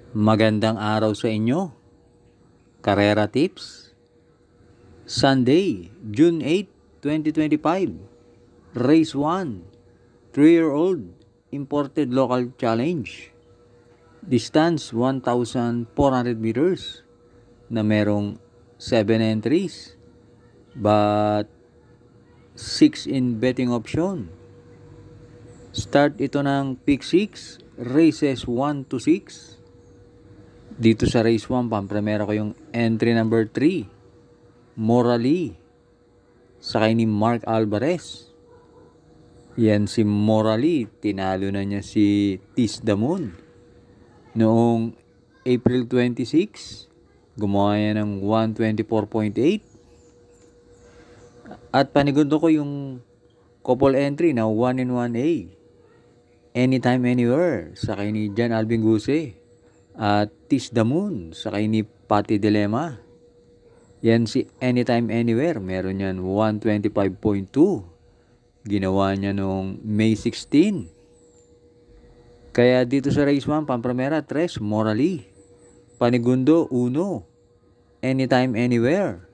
Magandang araw sa inyo. Karera Tips. Sunday, June 8, 2025. Race 1. 3-year-old Imported Local Challenge. Distance 1,400 meters na merong 7 entries but 6 in betting option. Start ito ng pick 6, races 1 to 6. Dito sa race 1, pampremera ko yung entry number 3, Morally, sakay ni Mark Alvarez. Yan si Morally, tinalo na niya si Tis Damon. Noong April 26, gumawa niya ng 124.8. At panigundo ko yung couple entry na 1 in 1A. Anytime, Anywhere, sakay ni John Alvin Guse. At Tis Damon, sakay ni Patty Dilema. Yan si Anytime Anywhere, meron yan 125.2. Ginawa niya noong May 16. Kaya dito sa race 1, pampremera 3, Morally. Panigundo 1, Anytime Anywhere.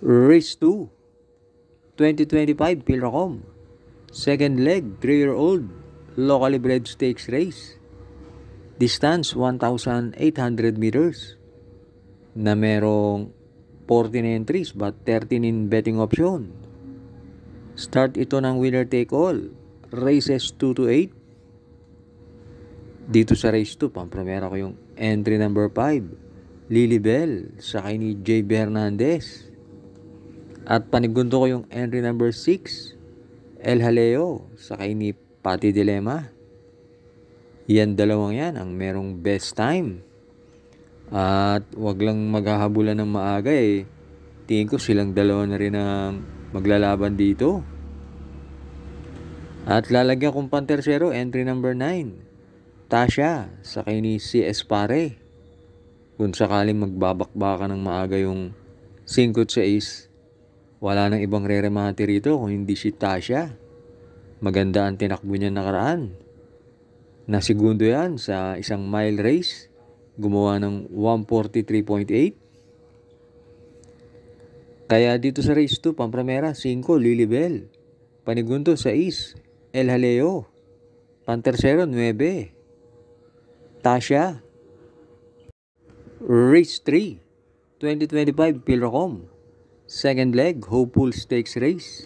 Race 2, 2025 Pilracom. Second leg, 3-year-old locally bred stakes race. Distance 1,800 meters na merong 14 entries but 13 in betting option. Start ito ng winner take all, races 2 to 8. Dito sa race 2, pampremera ko yung entry number 5, Lily Bell, sakay ni JB Hernandez. At panigundo ko yung entry number 6, El Jaleo, sakay ni Patty Dilema. Yan dalawang yan ang merong best time. At wag lang maghahabulan ng maaga eh. Tingin ko silang dalawa na rin ang maglalaban dito. At lalagyan kong pantersero, entry number 9, Tasha, sakay ni CS Pare. Kung sakaling magbabakbaka ng maaga yung 5 at 6, wala nang ibang re-remate rito kung hindi si Tasha. Maganda ang tinakbo niya nakaraan. Nasigundo yan sa isang mile race. Gumawa ng 143.8. Kaya dito sa race 2, pampremera 5, Lily Bell. Panigundo 6, El Jaleo. Pantersero 9, Tasha. Race 3, 2025 Pilracom. Second leg, Hopeful Stakes race.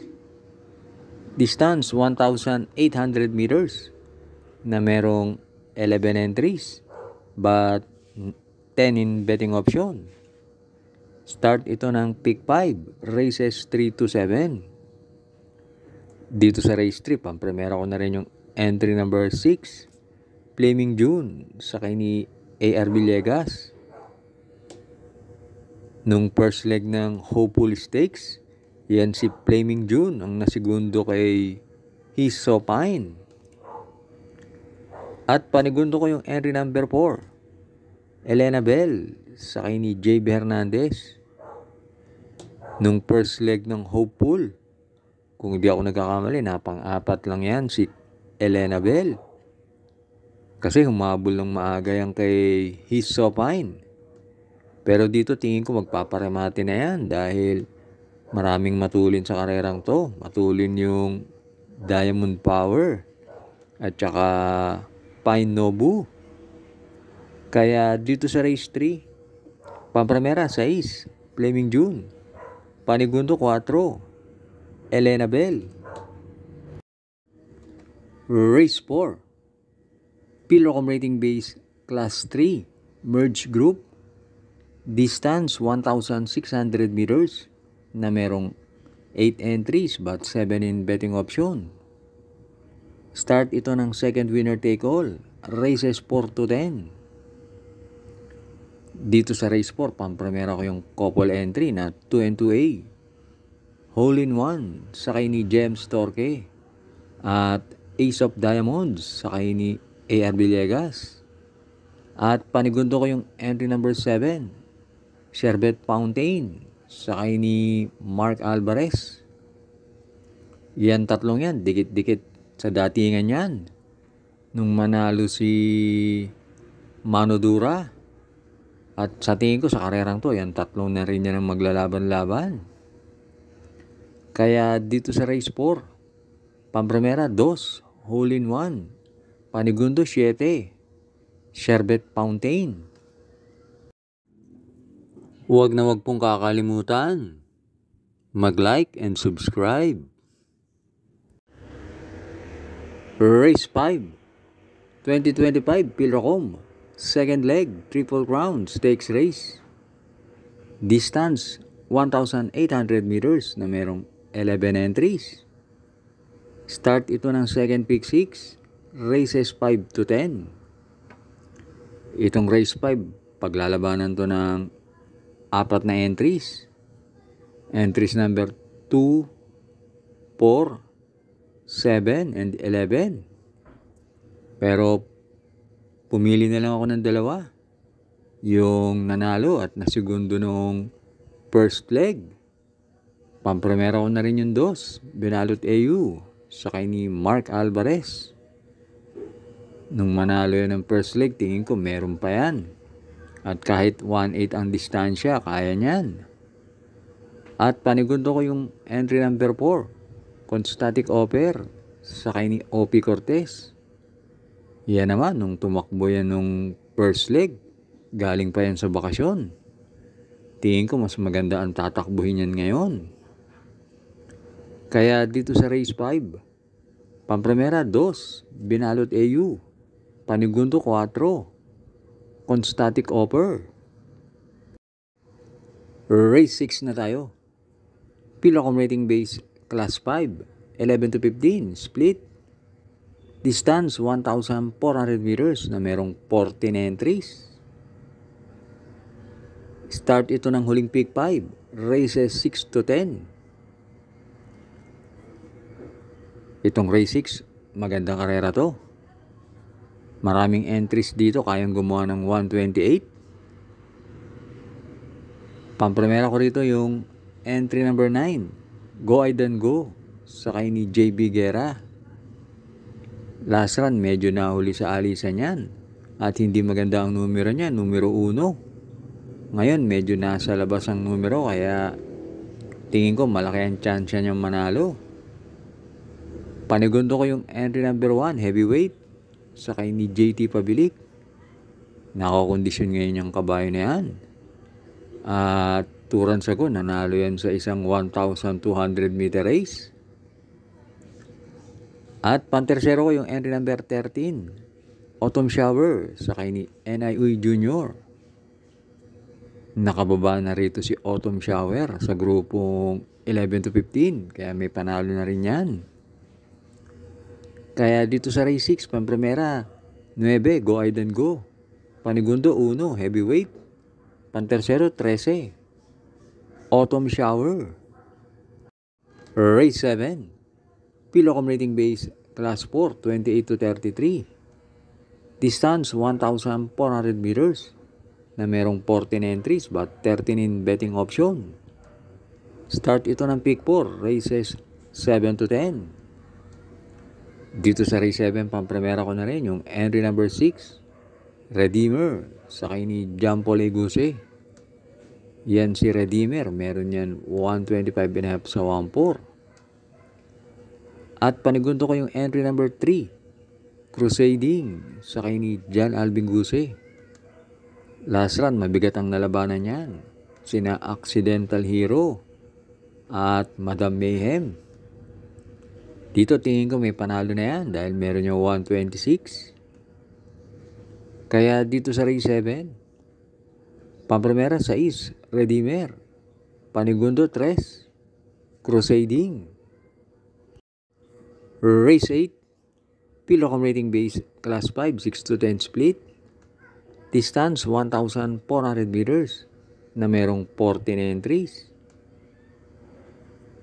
Distance 1,800 meters na merong 11 entries but 10 in betting option. Start ito ng pick 5, races 3 to 7. Dito sa race 3, pampremera ko na rin yung entry number 6, Flaming June, sakay ni AR Villegas. Nung first leg ng Hopeful Stakes, yan si Flaming June ang nasigundo kay He's So Fine. At panigundo ko yung entry number 4, Elena Bell, sakay ni JB Hernandez. Nung first leg ng Hopeful, kung hindi ako nagkakamali, napang-apat lang yan si Elena Bell. Kasi humabol ng maaga yan kay He's So Fine. Pero dito tingin ko magpaparemate na yan dahil maraming matulin sa karerang to. Matulin yung Diamond Power at saka Pine Nobu. Kaya dito sa race 3, pampremera 6, Flaming June. Panigundo 4, Elena Bell. Race 4, Pilracom Rating Base Class 3, Merge Group. Distance 1,600 meters na merong 8 entries but 7 in betting option. Start ito ng second winner take all, races 4 to 10. Dito sa race 4, pampremera ko yung couple entry na 2 and 2A, Hole in One, sakay ni James Torque. At Ace of Diamonds, sakay ni AR Villegas. At panigundo ko yung entry number 7, Sherbet Fountain, sakay ni Mark Alvarez. Yan tatlong yan, dikit-dikit sa datingan yan. nung manalo si Manodura. At sa tingin ko sa karerang to, yan tatlong na rin yan ang maglalaban-laban. Kaya dito sa race 4, Pampremera 2, hole in 1, Panigundo 7, Sherbet Fountain. Huwag na huwag pong kakalimutan mag-like and subscribe. Race 5, 2025 Pilrocom, second leg, Triple Crown Stakes Race. Distance 1,800 meters na merong 11 entries. Start ito ng second pick 6, races 5 to 10. Itong race 5, paglalabanan to ng 4 na entries. Entries number 2, 4, 7, and 11. Pero pumili na lang ako ng dalawa. Yung nanalo at nasigundo nung first leg. Pampremera ko na rin yung 2, Benalot AU, sakay ni Mark Alvarez. Nung manalo yan ng first leg, tingin ko meron pa yan. At kahit 1.8 ang distansya, kaya niyan. At panigundo ko yung entry number 4, Constatic Offer, sakay ni OP Cortez. Yan naman, nung tumakbo yan nung first leg, galing pa yan sa bakasyon. Tingin ko mas maganda ang tatakbuhin yan ngayon. Kaya dito sa race 5, Pampremera 2, Benalot AU, Panigundo 4, Constatic Offer. Race 6 na tayo. Pilrocom rating base class 5, 11 to 15, split. Distance 1,400 meters na merong 14 entries. Start ito ng huling pick 5, races 6 to 10. Itong race 6, magandang karera to. Maraming entries dito, kayang gumawa ng 128. Pampremera ko rito yung entry number 9, Go Aidan Go, sakay ni JB Guerra. Last run, medyo nahuli sa alisan yan. At hindi maganda ang numero niya, numero 1. Ngayon, medyo nasa labas ang numero, kaya tingin ko malaki ang chance niyang manalo. Panigundo ko yung entry number 1, Heavyweight, sakay ni JT Pabilik. Nakakondisyon ngayon yung kabayo na yan. At 2 runs ago, nanalo yan sa isang 1,200 meter race. At pantersero ko yung entry number 13, Autumn Shower, sakay ni N.I. Uy Jr. Nakababa na rito si Autumn Shower sa grupong 11 to 15, kaya may panalo na rin yan. Kaya dito sa race 6, Pampremera 9, Go Aidan Go, Panigundo 1, Heavyweight, pantersero 13, Autumn Shower. Race 7, Pilrocom rating base class 4, 28 to 33. Distance 1,400 meters na merong 14 entries but 13 in betting option. Start ito ng pick 4, races 7 to 10. Dito sa race 7, Pampremera ko na rin yung entry number 6, Redeemer, sakay ni Jampo Leguse. Yan si Redeemer, meron yan 125.5 sa 1.4. At panigundo ko yung entry number 3, Crusading, sakay ni John Alvin Guse. Last run, mabigat ang nalabanan niyan. Sina Accidental Hero at Madam Mayhem. Dito tingin ko may panalo na yan dahil meron yung 126. Kaya dito sa race 7, Pampremera 6, Redeemer, Panigundo 3, Crusading. Race 8, Pilrocom rating base class 5, 6 to 10 split. Distance 1,400 meters na merong 14 entries.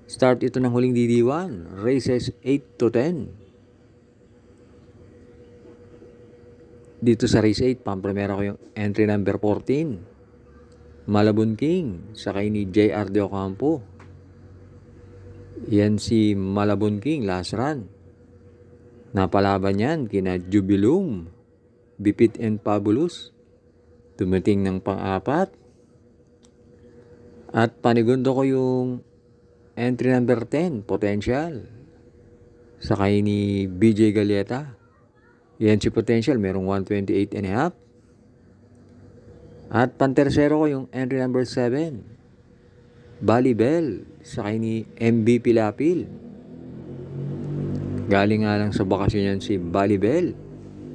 Start ito ng huling DD1, races 8 to 10. Dito sa race 8, Pampremera ko yung entry number 14, Malabon King, sakay ni JR De Ocampo. Yan si Malabon King, last run. Napalaban yan kina Jubilum, Bipit and Fabulous. Dumating ng pang-apat. At panigundo ko yung entry number 10, Potential. Sakay ni BJ Galieta. Yan si Potential, merong 128 and a half. At pantersero ko yung entry number 7, Bali Bell. Sakay ni MB Pilapil. Galing nga lang sa bakasyon yan si Bali Bell.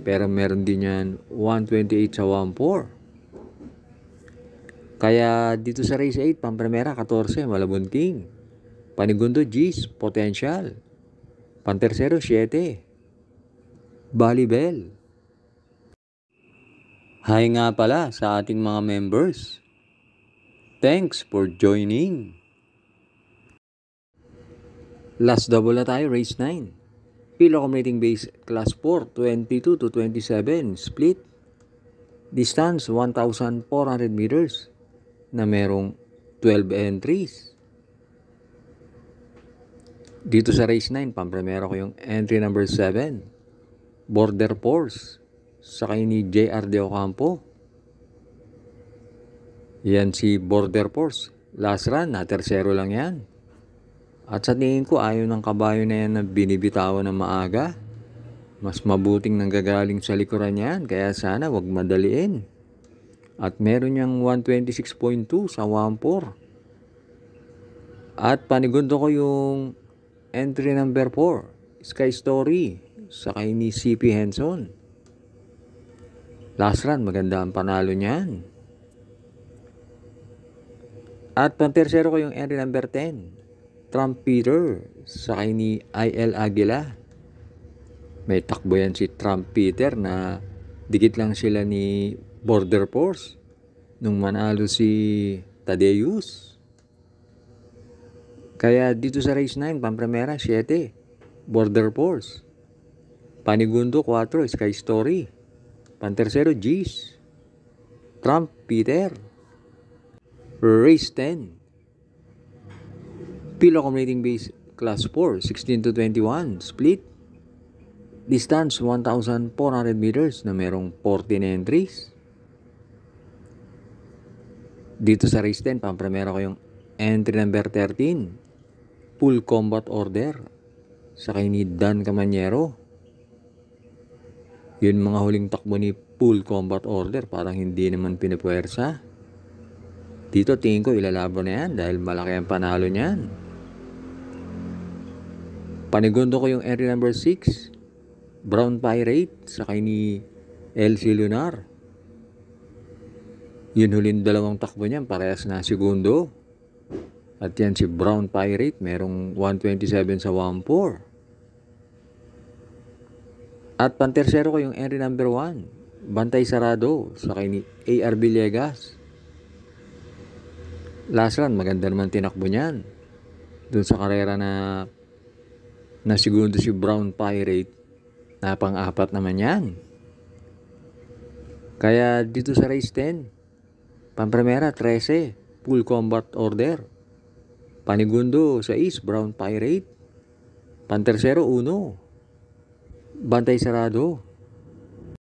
Pero meron din yan 128 sa 1-4. Kaya dito sa race 8, Pamprimera 14, Malabon King. Panigundo G's, Potential. Pantersero 7, Bali Bell. Hi nga pala sa ating mga members. Thanks for joining. Last double na tayo, race 9. Pilo Accumulating Base Class 4, 22 to 27, split. Distance 1,400 meters na merong 12 entries. Dito sa race 9, Pamprimera ko yung entry number 7, Border Force. Sakay ni JR De Ocampo. Yan si Border Force. Last run, na tersero lang yan. At sa tingin ko, ayaw ng kabayo na yan na binibitawan ng maaga. Mas mabuting nanggagaling sa likuran yan. Kaya sana wag madaliin. At meron niyang 126.2 sa 1-4. At panigundo ko yung entry number 4, Sky Story. Sakay ni CP Henson. Last run, maganda ang panalo niyan. At pantersero ko yung entry number 10, Trump Peter. Sakay ni IL Aguila. May takbo yan si Trump Peter na dikit lang sila ni Border Force nung manalo si Tadeus. Kaya dito sa race 9, Pamprimera 7, Border Force. Panigundo 4, Sky Story. Pantersero G's, Trump Peter. Race 10, Pilo Accumulating Base Class 4, 16 to 21, split. Distance 1,400 meters na merong 14 entries. Dito sa race 10, Pamprimera ko yung entry number 13, Full Combat Order. Sakay ni Dan Camanyero. Yun mga huling takbo ni Full Combat Order, parang hindi naman pinapuwersa. Dito tingin ko ilalaban na yan dahil malaki ang panalo niyan. Panigundo ko yung entry number 6, Brown Pirate. Sakay ni LC Lunar. Yun huling dalawang takbo niyan, parehas na segundo. At yan si Brown Pirate, merong 127 sa 1-4. At pantersero ko yung entry number 1, Bantay Sarado. Sakay ni AR Villegas. Last run, maganda naman tinakbo niyan. Doon sa karera na segundo si Brown Pirate, na pang-apat naman yan. Kaya dito sa race 10, Pamprimera 13, Full Combat Order. Panigundo sa East, Brown Pirate. Pantersero 1, Bantay Sarado.